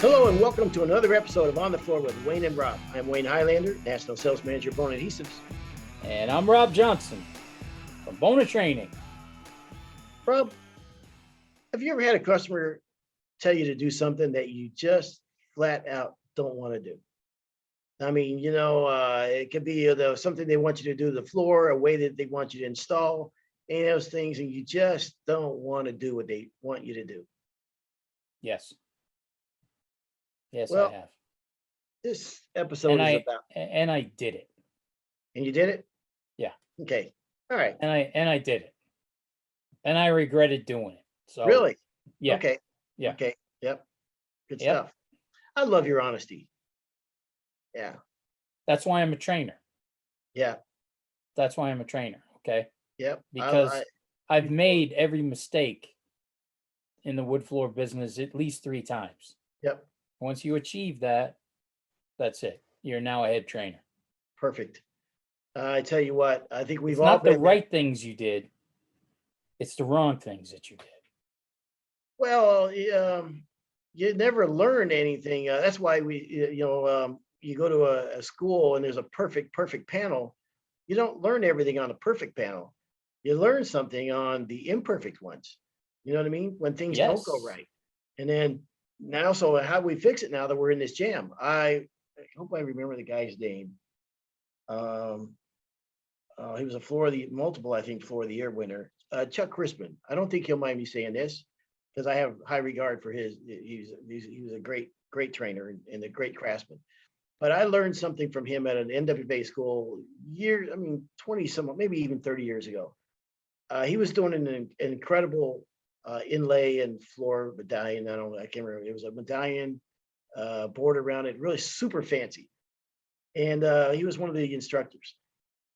Hello and welcome to another episode of On the Floor with Wayne and Rob. I'm Wayne Highlander, National Sales Manager, Bona Adhesives. And I'm Rob Johnson from Bona Training. Rob, have you ever had a customer tell you to do something that you just flat out don't want to do? I mean, it could be something they want you to do to the floor, a way that they want you to install, any of those things, and you just don't want to do what they want you to do. Yes. Yes, Well, I have. This episode is about. And I did it. And you did it? Yeah. Okay. All right. And I did it. And I regretted doing it. So Really? yeah. Okay. Yeah. Okay. Yep. Good Yep. stuff. I love your honesty. Yeah. That's why I'm a trainer. Yeah. That's why I'm a trainer. Okay. Yep. Because I've made every mistake in the wood floor business at least 3 times. Yep. Once you achieve that, that's it. You're now a head trainer. Perfect. I tell you what, I think we've It's all not the been there. right things you did. It's the wrong things that you did. Well, you never learn anything. That's why you go to a school and there's a perfect panel. You don't learn everything on a perfect panel. You learn something on the imperfect ones. You know what I mean? When things don't go Yes. right. And then now, so how do we fix it now that we're in this jam? I hope I remember the guy's name. He was multiple floor of the year winner. Chuck Crispin. I don't think he'll mind me saying this because I have high regard for he was a great trainer and a great craftsman. But I learned something from him at an NWA school 20 some, maybe even 30 years ago. He was doing an incredible inlay and floor medallion. I can't remember. It was a medallion board around it, really super fancy. And he was one of the instructors.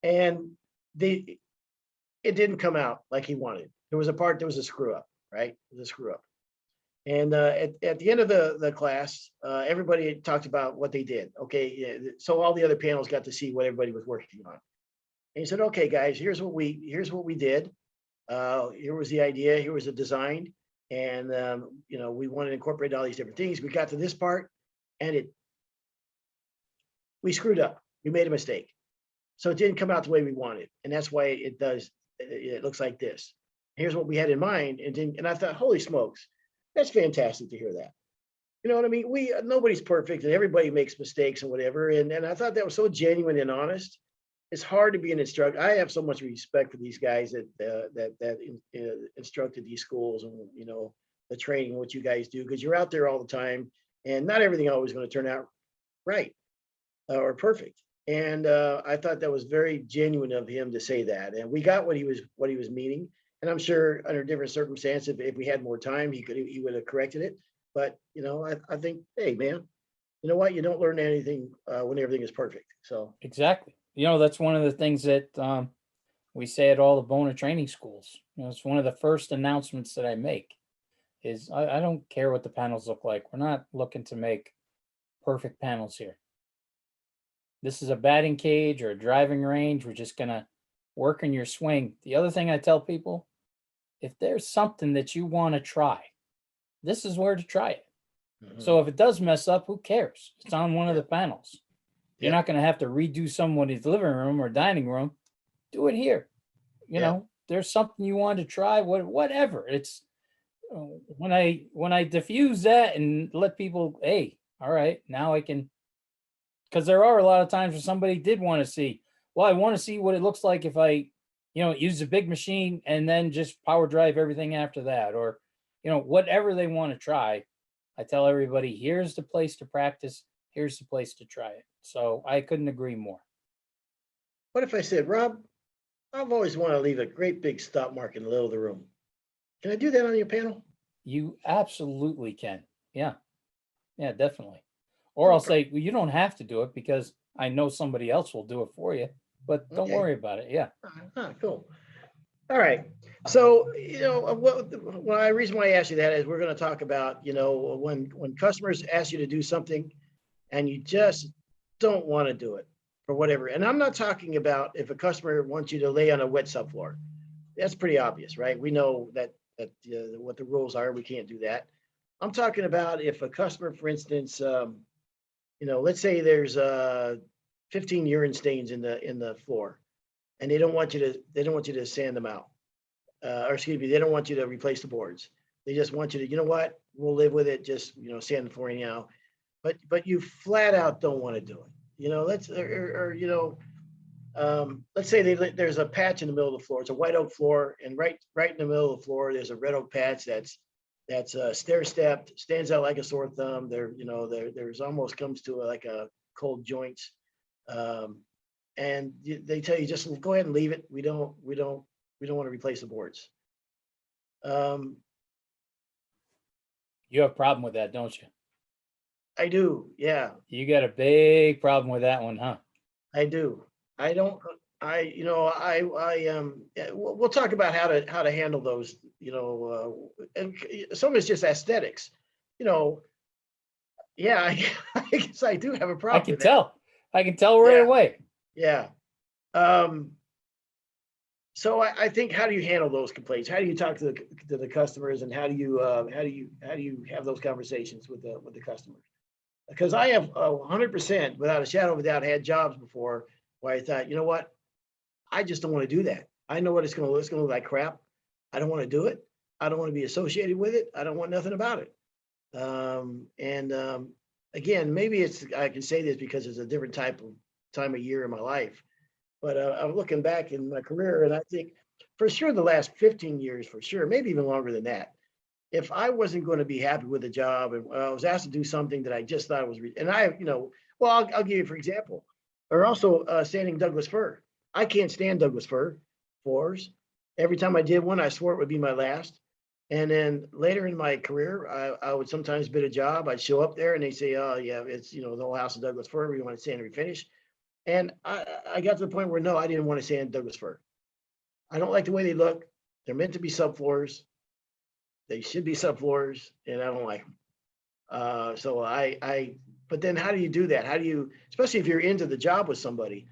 And it didn't come out like he wanted. There was a screw up, right? It was a screw up. And at the end of the class, everybody talked about what they did. Okay, so all the other panels got to see what everybody was working on. And he said, "Okay, guys, here's what we did. Here was the idea. Here was the design, and we wanted to incorporate all these different things. We got to this part, and we screwed up. We made a mistake, so it didn't come out the way we wanted, and that's why it does. It looks like this. Here's what we had in mind, and I thought, holy smokes, that's fantastic to hear that. You know what I mean? Nobody's perfect, and everybody makes mistakes and whatever. And I thought that was so genuine and honest. It's hard to be an instructor. I have so much respect for these guys that instructed these schools and the training, what you guys do, because you're out there all the time, and not everything always going to turn out right or perfect. And I thought that was very genuine of him to say that, and we got what he was meaning. And I'm sure under different circumstances, if we had more time, he would have corrected it. But I think, hey man, you know what? You don't learn anything when everything is perfect. So Exactly. That's one of the things that we say at all the Bona training schools. It's one of the first announcements that I make is I don't care what the panels look like. We're not looking to make perfect panels here. This is a batting cage or a driving range. We're just going to work in your swing. The other thing I tell people, if there's something that you want to try, this is where to try it. mhm. So if it does mess up, who cares? It's on one of Yeah. the panels. You're Yeah. not going to have to redo somebody's living room or dining room. Do it here. Yeah. There's something you want to try, whatever. It's when I diffuse that and let people, hey, all right, now I can, because there are a lot of times where somebody did want to see, well, I want to see what it looks like if I, use a big machine and then just power drive everything after that, or, whatever they want to try. I tell everybody, here's the place to practice. Here's the place to try it. So I couldn't agree more. What if I said, Rob, I've always wanted to leave a great big stop mark in the middle of the room. Can I do that on your panel? You absolutely can. Yeah. Yeah, definitely. Or I'll say, well, you don't have to do it because I know somebody else will do it for you, but don't Okay. worry about it. Yeah. Cool. All right. So, the reason why I asked you that is we're going to talk about, when customers ask you to do something and you just don't want to do it for whatever. And I'm not talking about if a customer wants you to lay on a wet subfloor. That's pretty obvious, right? We know that what the rules are. We can't do that. I'm talking about if a customer, for instance, let's say there's 15 urine stains in the floor, and they don't want you to sand them out, or excuse me, they don't want you to replace the boards. They just want you to, you know what, we'll live with it. Just sand the floor anyhow. But you flat out don't want to do it. Let's or let's say there's a patch in the middle of the floor. It's a white oak floor, and right in the middle of the floor, there's a red oak patch that's stair stepped, stands out like a sore thumb. There's almost comes to like a cold joints, and they tell you just go ahead and leave it. We don't want to replace the boards. Um, You have a problem with that, don't you? I do, yeah, You got a big problem with that one, huh? I do. I don't. We'll talk about how to handle those. And some of it's just aesthetics. You know, yeah, I guess I do have a I problem can with that. tell. I can tell right Yeah. away. Yeah. Um, so I think, how do you handle those complaints? How do you talk to the customers, and how do you have those conversations with the customers? Because I have 100%, without a shadow of a doubt, had jobs before where I thought, you know what, I just don't want to do that. I know what it's going to look like crap. I don't want to do it. I don't want to be associated with it. I don't want nothing about it. And again, maybe I can say this because it's a different time of year in my life. But I'm looking back in my career, and I think for sure the last 15 years, for sure, maybe even longer than that. If I wasn't going to be happy with the job, and I was asked to do something that I just thought was, and well, I'll give you for example, or also sanding Douglas fir. I can't stand Douglas fir floors. Every time I did one, I swore it would be my last. And then later in my career, I would sometimes bid a job. I'd show up there, and they say, "Oh yeah, it's the whole house of Douglas fir. We want to sand and refinish." And I got to the point where no, I didn't want to sand Douglas fir. I don't like the way they look. They're meant to be subfloors. They should be subfloors, and I don't like them. But then how do you do that? How do you, especially if you're into the job with somebody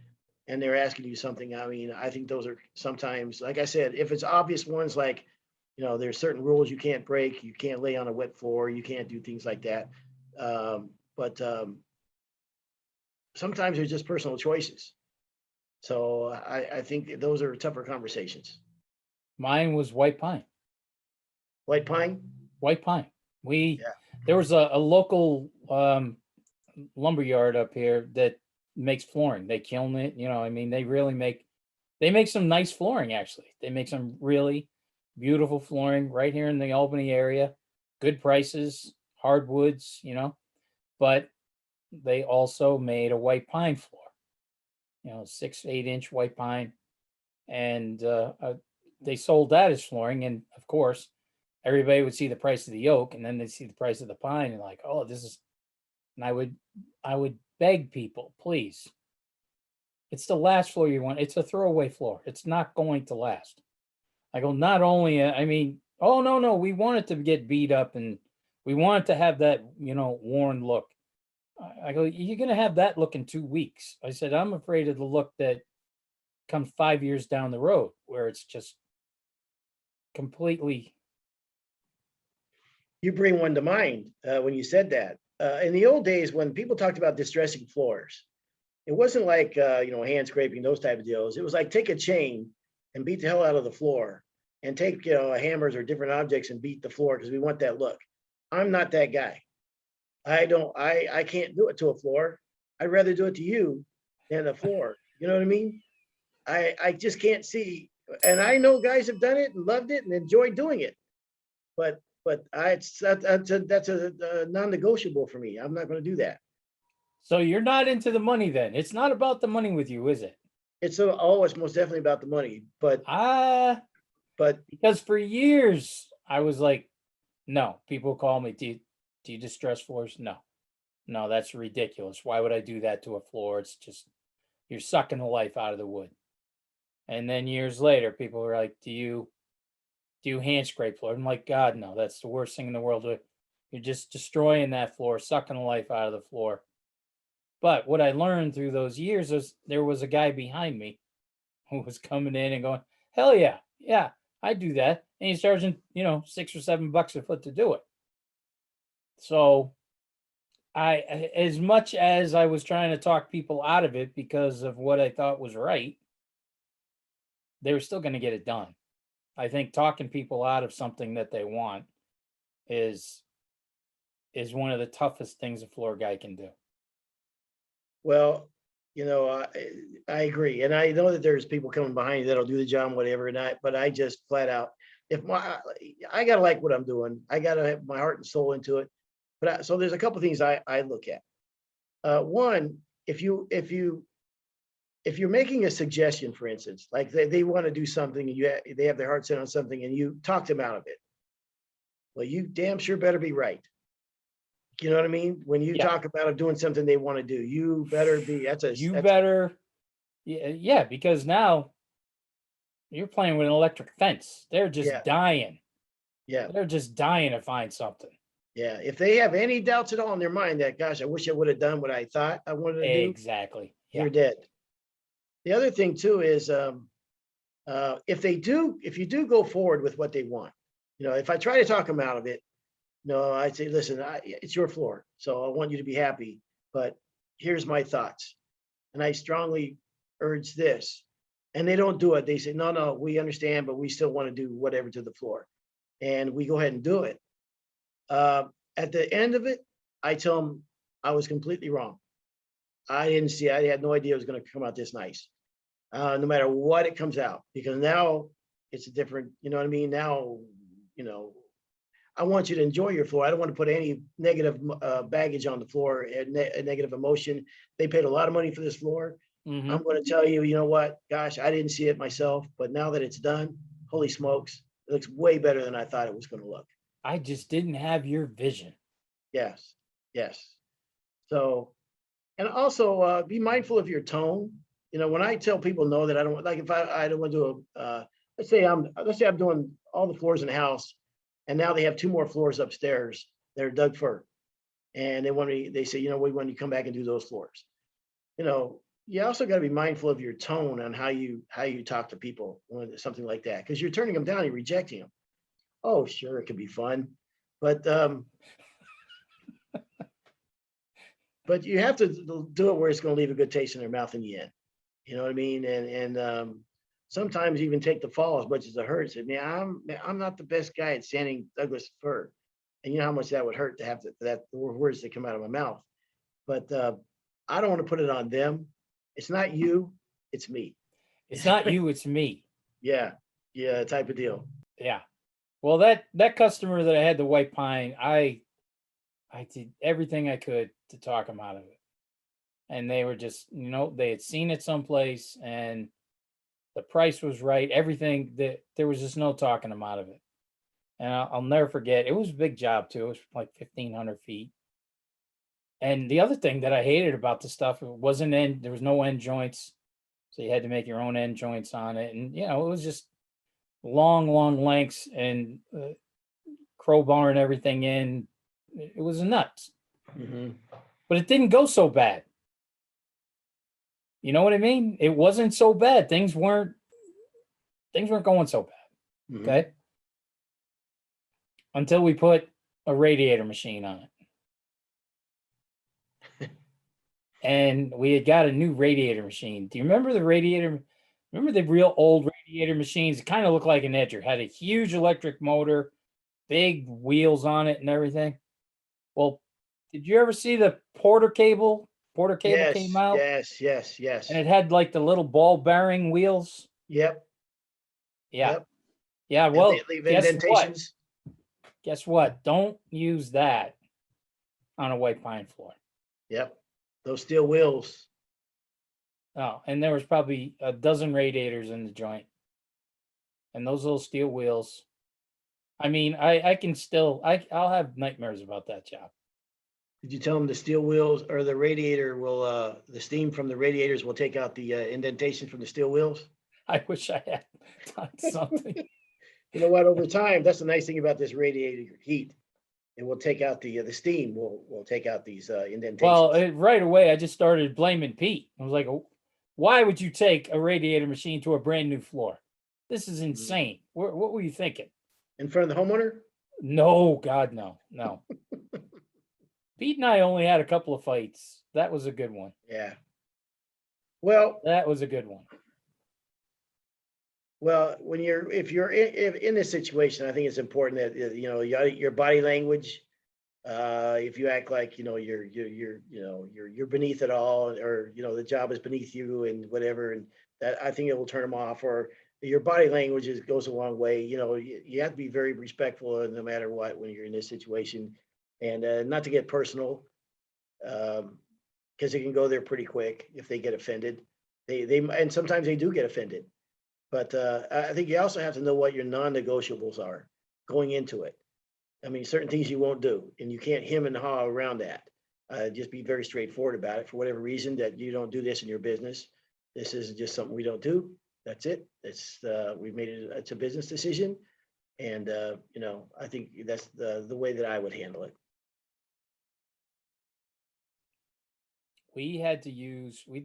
and they're asking you something? I mean, I think those are sometimes, like I said, if it's obvious ones like, there's certain rules you can't break. You can't lay on a wet floor. You can't do things like that. But sometimes there's just personal choices. So I think those are tougher conversations. Mine was white pine. White pine. White pine. Yeah. There was a local lumber yard up here that makes flooring. They kiln it. I mean, they make some nice flooring, actually. They make some really beautiful flooring right here in the Albany area. Good prices, hardwoods, but they also made a white pine floor, 6, 8 inch white pine. And they sold that as flooring. And of course, everybody would see the price of the oak, and then they'd see the price of the pine, and like, oh, this is, and I would beg people, please. It's the last floor you want. It's a throwaway floor. It's not going to last. I go, not only, I mean, oh, no, we want it to get beat up, and we want it to have that, worn look. I go, you're going to have that look in 2 weeks. I said, I'm afraid of the look that comes 5 years down the road, where it's just completely. You bring one to mind when you said that. In the old days, when people talked about distressing floors, it wasn't like hand scraping, those type of deals. It was like take a chain and beat the hell out of the floor, and take hammers or different objects and beat the floor because we want that look. I'm not that guy. I can't do it to a floor. I'd rather do it to you than the floor. You know what I mean? I just can't see. And I know guys have done it and loved it and enjoyed doing it, but that's a non-negotiable for me. I'm not going to do that. So you're not into the money then. It's not about the money with you, is it? It's most definitely about the money, but because for years I was like, no, people call me, do you distress floors? No, that's ridiculous. Why would I do that to a floor? It's just, you're sucking the life out of the wood. And then years later, people were like, do you hand scrape floor? I'm like, God, no, that's the worst thing in the world. You're just destroying that floor, sucking the life out of the floor. But what I learned through those years is there was a guy behind me who was coming in and going, hell yeah, I do that. And he's charging, $6 or $7 a foot to do it. So as much as I was trying to talk people out of it because of what I thought was right, they were still going to get it done. I think talking people out of something that they want is one of the toughest things a floor guy can do. Well, I agree. And I know that there's people coming behind you that'll do the job, whatever. But I just flat out, I gotta like what I'm doing. I gotta have my heart and soul into it. So there's a couple things I look at. One, if you're making a suggestion, for instance, like they want to do something and they have their heart set on something and you talk them out of it. Well, you damn sure better be right. You know what I mean? When you Yeah. talk about doing something they want to do, you better be, Yeah, because now you're playing with an electric fence. They're just yeah, dying. yeah, They're just dying to find something. yeah. If they have any doubts at all in their mind that, gosh, I wish I would have done what I thought I wanted to do, Exactly. Yeah. you're dead. The other thing too is, if you do go forward with what they want, if I try to talk them out of it, no, I'd say, listen, it's your floor, so I want you to be happy, but here's my thoughts. And I strongly urge this. And they don't do it. They say, no, no, we understand, but we still want to do whatever to the floor. And we go ahead and do it. At the end of it, I tell them I was completely wrong. I had no idea it was going to come out this nice. No matter what it comes out, because now it's a different, you know what I mean? Now, I want you to enjoy your floor. I don't want to put any negative baggage on the floor, a negative emotion. They paid a lot of money for this floor. Mhm. I'm going to tell you, you know what? Gosh, I didn't see it myself, but now that it's done, holy smokes, it looks way better than I thought it was going to look. I just didn't have your vision. Yes, yes. So, and also be mindful of your tone. When I tell people no, that I don't like, if I don't want to do let's say I'm doing all the floors in the house, and now they have 2 more floors upstairs that are Doug fir, and they say, we want you to come back and do those floors. You also got to be mindful of your tone on how you talk to people when something like that, because you're turning them down, you're rejecting them. Oh, sure, it could be fun, but you have to do it where it's going to leave a good taste in their mouth in the end. You know what I mean? And sometimes even take the fall as much as it hurts. I mean, I'm not the best guy at sanding Douglas fir, and you know how much that would hurt to have that words that come out of my mouth. But I don't want to put it on them. It's not you, it's me. It's not you, it's me. Yeah, type of deal. Yeah. Well, that customer that I had the white pine, I did everything I could to talk them out of it. And they were just, they had seen it someplace and the price was right. Everything, that there was just no talking them out of it. And I'll never forget, it was a big job too. It was like 1,500 feet. And the other thing that I hated about the stuff, it wasn't there was no end joints. So you had to make your own end joints on it. And, it was just long lengths and crowbarring everything in. It was nuts. Mm-hmm. But it didn't go so bad. You know what I mean? It wasn't so bad. Things weren't going so bad. Mm-hmm. Okay. Until we put a radiator machine on it. And we had got a new radiator machine. Do you remember the radiator? Remember the real old radiator machines? It kind of looked like an Edger, had a huge electric motor, big wheels on it and everything. Well, did you ever see the Porter cable? Porter cable Yes, came out. yes. And it had like the little ball bearing wheels. Yep. Yeah. Yep. Yeah. Well, indentations. Guess what? Don't use that on a white pine floor. Yep. Those steel wheels. Oh, and there was probably a dozen radiators in the joint. And those little steel wheels. I mean, I can still, I'll have nightmares about that job. Did you tell them the steel wheels or the radiator will, the steam from the radiators will take out the indentation from the steel wheels? I wish I had done something. You know what? Over time, that's the nice thing about this radiator heat. It will take out the steam. Will take out these indentations. Well, right away, I just started blaming Pete. I was like, "Why would you take a radiator machine to a brand new floor? This is insane. What were you thinking?" In front of the homeowner? No, God, no. Pete and I only had a couple of fights. That was a good one. Yeah. Well, That was a good one. when if you're if in this situation, I think it's important that your body language. If you act like you're beneath it all, or the job is beneath you and whatever, and that, I think it will turn them off. Or your body language goes a long way. You have to be very respectful no matter what when you're in this situation, and not to get personal, because it can go there pretty quick if they get offended. And sometimes they do get offended. But I think you also have to know what your non-negotiables are going into it. I mean, certain things you won't do, and you can't hem and haw around that. Just be very straightforward about it. For whatever reason that you don't do this in your business, this is just something we don't do. That's it. We've made it. It's a business decision, and I think that's the way that I would handle it. We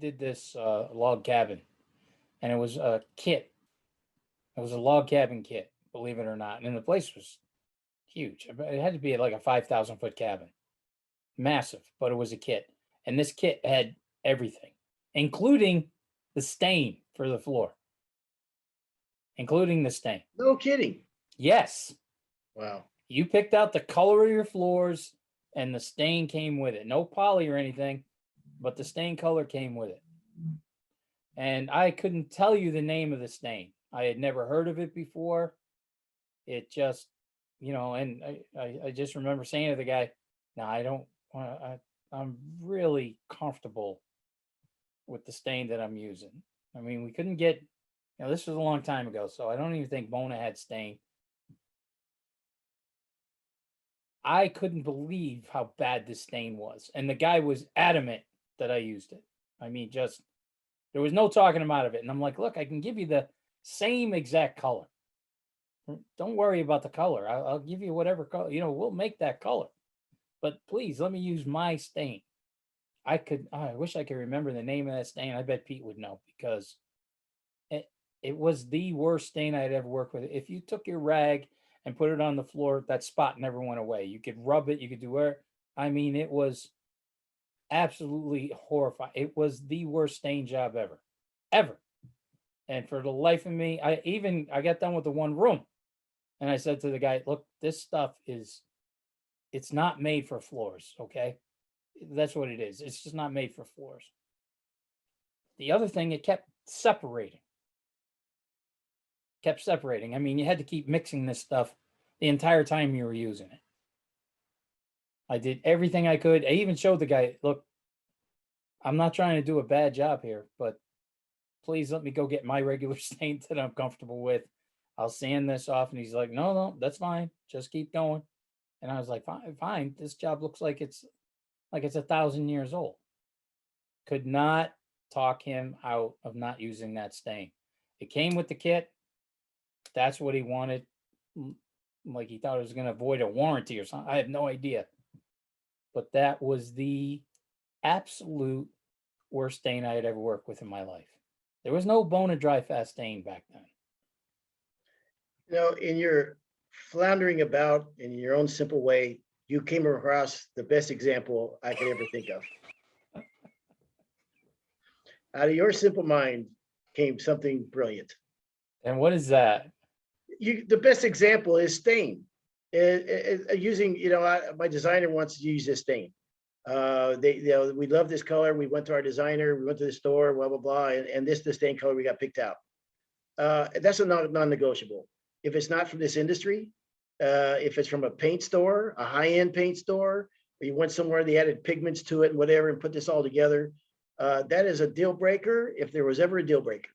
did this log cabin, and it was a kit. It was a log cabin kit, believe it or not. And the place was huge. It had to be like a 5,000 foot cabin, massive, but it was a kit. And this kit had everything, including the stain for the floor, including the stain. No kidding. Yes. Wow. You picked out the color of your floors, and the stain came with it. No poly or anything, but the stain color came with it. And I couldn't tell you the name of the stain. I had never heard of it before. It just, and I just remember saying to the guy, "No, I don't want to. I'm really comfortable with the stain that I'm using." I mean, we couldn't get, this was a long time ago, so I don't even think Bona had stain. I couldn't believe how bad this stain was. And the guy was adamant that I used it. I mean, there was no talking him out of it. And I'm like, look, I can give you the same exact color. Don't worry about the color. I'll give you whatever color, we'll make that color. But please let me use my stain. I wish I could remember the name of that stain. I bet Pete would know, because it was the worst stain I'd ever worked with. If you took your rag and put it on the floor, that spot never went away. You could rub it, you could do it. I mean, it was absolutely horrifying. It was the worst stain job ever. And for the life of me, I got done with the one room, and I said to the guy, look, this stuff it's not made for floors. Okay. That's what it is. It's just not made for floors. The other thing, it kept separating. I mean, you had to keep mixing this stuff the entire time you were using it. I did everything I could. I even showed the guy, look, I'm not trying to do a bad job here, but please let me go get my regular stain that I'm comfortable with. I'll sand this off. And he's like, no, that's fine. Just keep going. And I was like, fine. This job looks like it's 1,000 years old. Could not talk him out of not using that stain. It came with the kit. That's what he wanted. Like he thought it was going to avoid a warranty or something. I have no idea. But that was the absolute worst stain I had ever worked with in my life. There was no Bona dry fast stain back then. In your floundering about in your own simple way, you came across the best example I could ever think of. Out of your simple mind came something brilliant. And what is that? The best example is stain. Using, my designer wants to use this stain. We love this color. We went to our designer, we went to the store, blah, blah, blah. And this is the stain color we got picked out. That's a non-negotiable. If it's not from this industry, if it's from a paint store, a high-end paint store, or you went somewhere, they added pigments to it and whatever, and put this all together, that is a deal breaker if there was ever a deal breaker.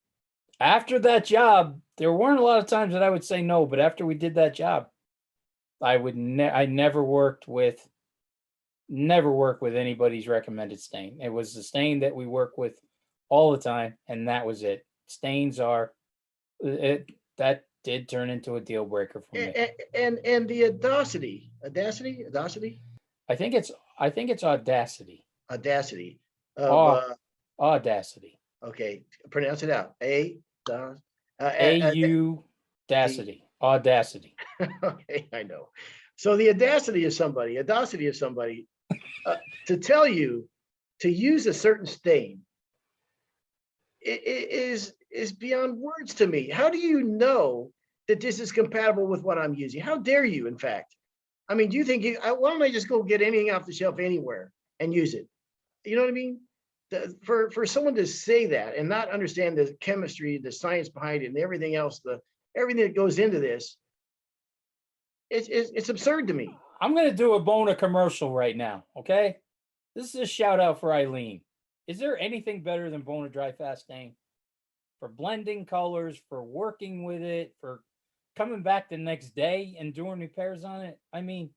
After that job, there weren't a lot of times that I would say no, but after we did that job, I never worked with anybody's recommended stain. It was the stain that we work with all the time, and that was it. Stains that did turn into a deal breaker for me. And the audacity. I think it's audacity. Audacity. Audacity. Okay, pronounce it out. Audacity. Audacity. Okay, I know. So the audacity of somebody To tell you to use a certain stain is beyond words to me. How do you know that this is compatible with what I'm using? How dare you, in fact? I mean, do you think why don't I just go get anything off the shelf anywhere and use it? You know what I mean? For someone to say that and not understand the chemistry, the science behind it, and everything else, everything that goes into this, it's absurd to me. I'm going to do a Bona commercial right now. Okay. This is a shout out for Eileen. Is there anything better than Bona Dry Fast Stain? For blending colors, for working with it, for coming back the next day and doing repairs on it? I mean,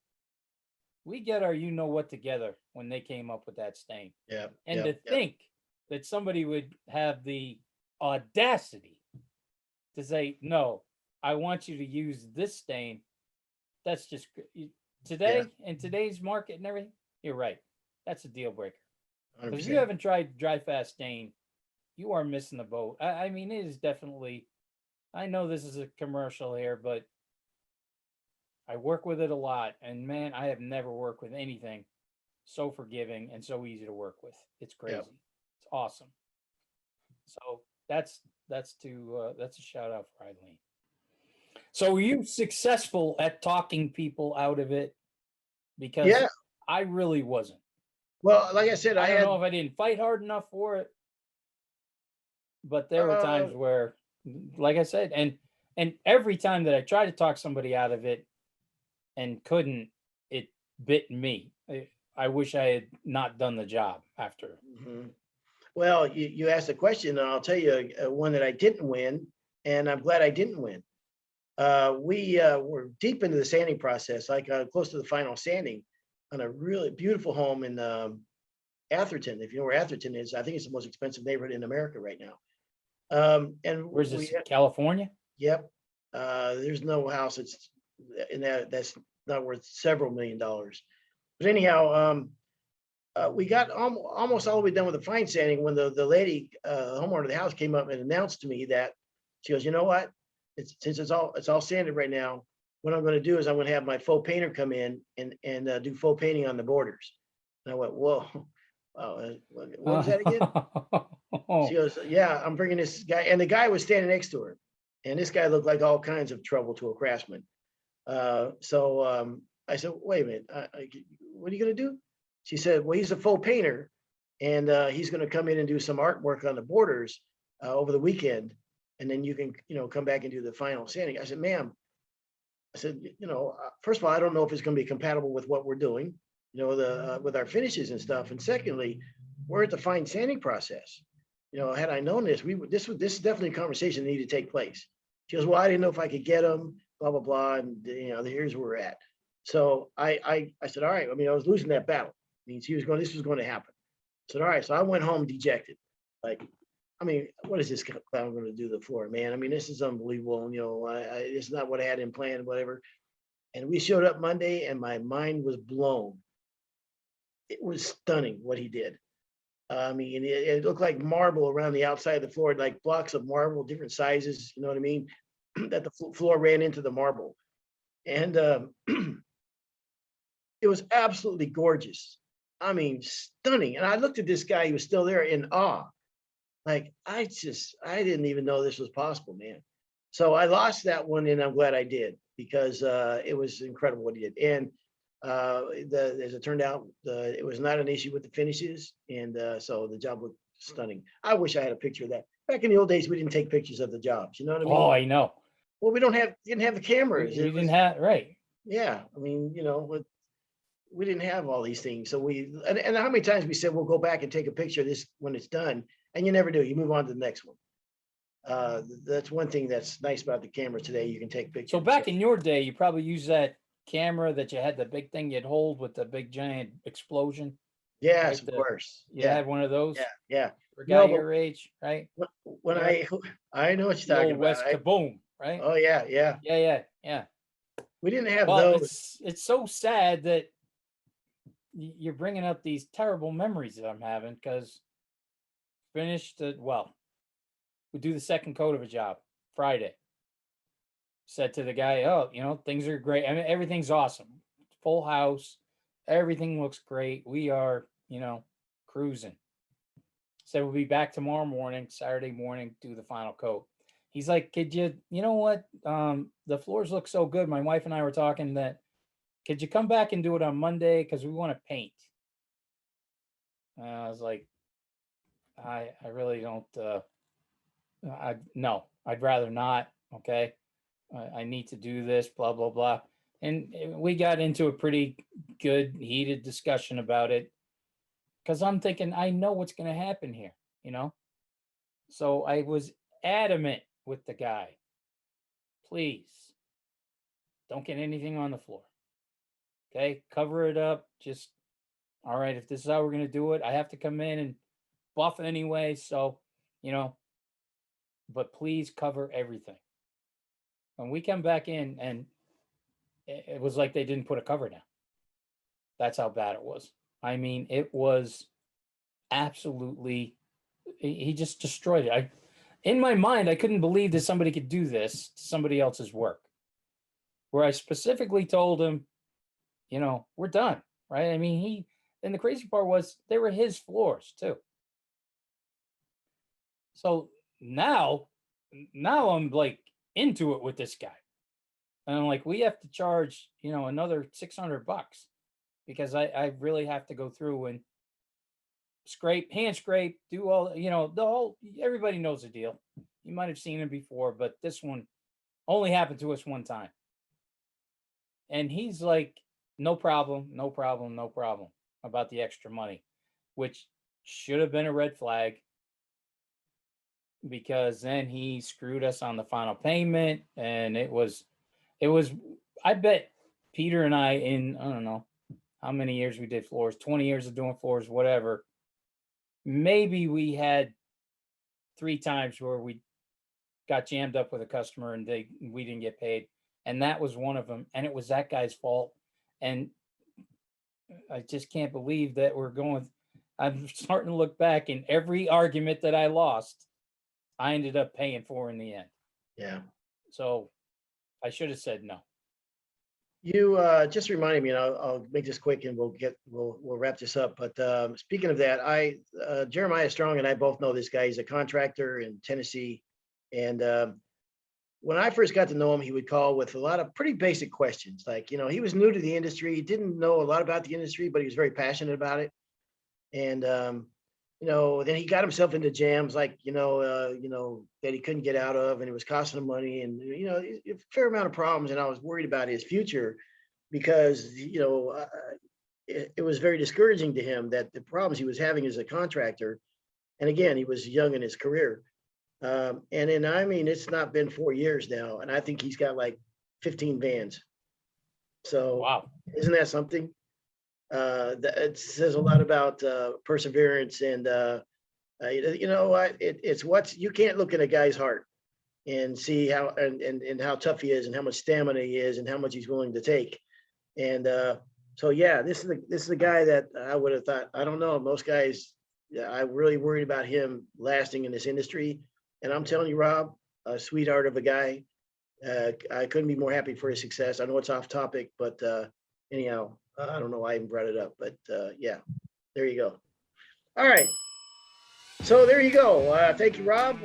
we get our you know what together when they came up with that stain. Yeah. And yeah, to think that somebody would have the audacity to say, no, I want you to use this stain. That's just today in today's market and everything. You're right. That's a deal breaker. Because if you 100%. haven't tried Dry Fast Stain, you are missing the boat. I mean, it is definitely. I know this is a commercial here, but I work with it a lot, and man, I have never worked with anything so forgiving and so easy to work with. It's crazy. Yep. It's awesome. So that's a shout out for Eileen. So were you successful at talking people out of it? Because Yeah. I really wasn't. Well, like I said, I I don't had know if I didn't fight hard enough for it, but there were times where, like I said, and every time that I tried to talk somebody out of it and couldn't, it bit me. I wish I had not done the job after. Mhm. Well, you asked a question, and I'll tell you one that I didn't win, and I'm glad I didn't win. We were deep into the sanding process, like close to the final sanding on a really beautiful home in Atherton. If you know where Atherton is, I think it's the most expensive neighborhood in America right now. And Where's this? California? Yep. There's no house that's not worth several $1,000,000. But anyhow, we got almost all the way done with the fine sanding when the lady, homeowner of the house, came up and announced to me that she goes, you know what? Since it's all sanded right now, what I'm going to do is I'm going to have my faux painter come in and do faux painting on the borders. And I went, whoa, wow, what was that again? She goes, yeah, I'm bringing this guy, and the guy was standing next to her, and this guy looked like all kinds of trouble to a craftsman. So I said, wait a minute, what are you going to do? She said, well, he's a faux painter, and he's going to come in and do some artwork on the borders over the weekend, and then you can, come back and do the final sanding. I said, ma'am, I said, first of all, I don't know if it's going to be compatible with what we're doing, with our finishes and stuff. And secondly, we're at the fine sanding process. Had I known this, this is definitely a conversation that needed to take place. She goes, well, I didn't know if I could get them, blah, blah, blah. And, here's where we're at. So I said, all right. I mean, I was losing that battle. I mean, this was going to happen. I said, all right. So I went home dejected. Like, I mean, what is this clown going to do to the floor, man? I mean, this is unbelievable. And, it's not what I had in plan, whatever. And we showed up Monday and my mind was blown. It was stunning what he did. I mean, it looked like marble around the outside of the floor, like blocks of marble, different sizes, you know what I mean? That the floor ran into the marble. And it was absolutely gorgeous. I mean, stunning. And I looked at this guy, he was still there in awe. Like, I didn't even know this was possible, man. So I lost that one, and I'm glad I did, because it was incredible what he did. And as it turned out, it was not an issue with the finishes, and so the job looked stunning. I wish I had a picture of that. Back in the old days, we didn't take pictures of the jobs. You know what I mean? Oh, I know. Well, we didn't have the cameras. We didn't have, right. Yeah, I mean, we didn't have all these things. So and how many times we said we'll go back and take a picture of this when it's done, and you never do. You move on to the next one. That's one thing that's nice about the cameras today. You can take pictures. So back in your day, you probably used that camera that you had the big thing you'd hold with the big giant explosion. Yes, right? of course. You had one of those. Yeah. For a guy your age, right? When I know what you're talking about. West Kaboom, right? Oh yeah. Yeah. We didn't have Well, those. it's so sad that you're bringing up these terrible memories that I'm having, because we do the second coat of a job Friday. Said to the guy, oh, things are great. I mean, everything's awesome. Full house. everything looks great. We are, cruising. Said we'll be back tomorrow morning, Saturday morning, do the final coat. He's like, could you know what? The floors look so good. My wife and I were talking that, could you come back and do it on Monday? Because we want to paint. I was like, I really don't, no, I'd rather not. Okay. I need to do this, blah, blah, blah. And we got into a pretty good, heated discussion about it. Because I'm thinking, I know what's going to happen here, So I was adamant with the guy. Please don't get anything on the floor. Okay. Cover it up. Just, all right. If this is how we're going to do it, I have to come in and buff anyway. So, but please cover everything. When we come back in, and it was like they didn't put a cover down. That's how bad it was. I mean, it was absolutely, he just destroyed it. In my mind, I couldn't believe that somebody could do this to somebody else's work. Where I specifically told him, we're done, right? I mean, and the crazy part was they were his floors too. So now I'm like into it with this guy. And I'm like, we have to charge, another $600 because I really have to go through and hand scrape, do all, the whole, everybody knows the deal. You might have seen it before, but this one only happened to us one time. And he's like, no problem about the extra money, which should have been a red flag, because then he screwed us on the final payment. And it was, I bet Peter and I, in, I don't know how many years we did floors, 20 years of doing floors, whatever. Maybe we had 3 times where we got jammed up with a customer and we didn't get paid. And that was one of them. And it was that guy's fault. And I just can't believe that I'm starting to look back, and every argument that I lost, I ended up paying for in the end. Yeah. So I should have said no. You just reminded me, and I'll make this quick, and we'll wrap this up. But speaking of that, Jeremiah Strong and I both know this guy. He's a contractor in Tennessee, and when I first got to know him, he would call with a lot of pretty basic questions. Like, he was new to the industry, he didn't know a lot about the industry, but he was very passionate about it. And then he got himself into jams like that he couldn't get out of, and it was costing him money, and a fair amount of problems. And I was worried about his future because it was very discouraging to him that the problems he was having as a contractor. And again, he was young in his career. And then it's not been 4 years now, and I think he's got like 15 vans. So wow, isn't that something? It says a lot about perseverance, and it's you can't look at a guy's heart and see how and how tough he is, and how much stamina he is, and how much he's willing to take. And so yeah, this is a guy that I would have thought, I don't know, most guys, I'm really worried about him lasting in this industry. And I'm telling you, Rob, a sweetheart of a guy. I couldn't be more happy for his success. I know it's off topic, but anyhow, I don't know why I even brought it up, but yeah, there you go. All right. So there you go. Thank you, Rob.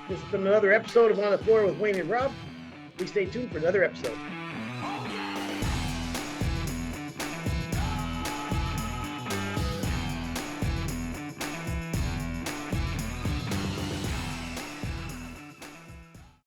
This has been another episode of On the Floor with Wayne and Rob. Please stay tuned for another episode.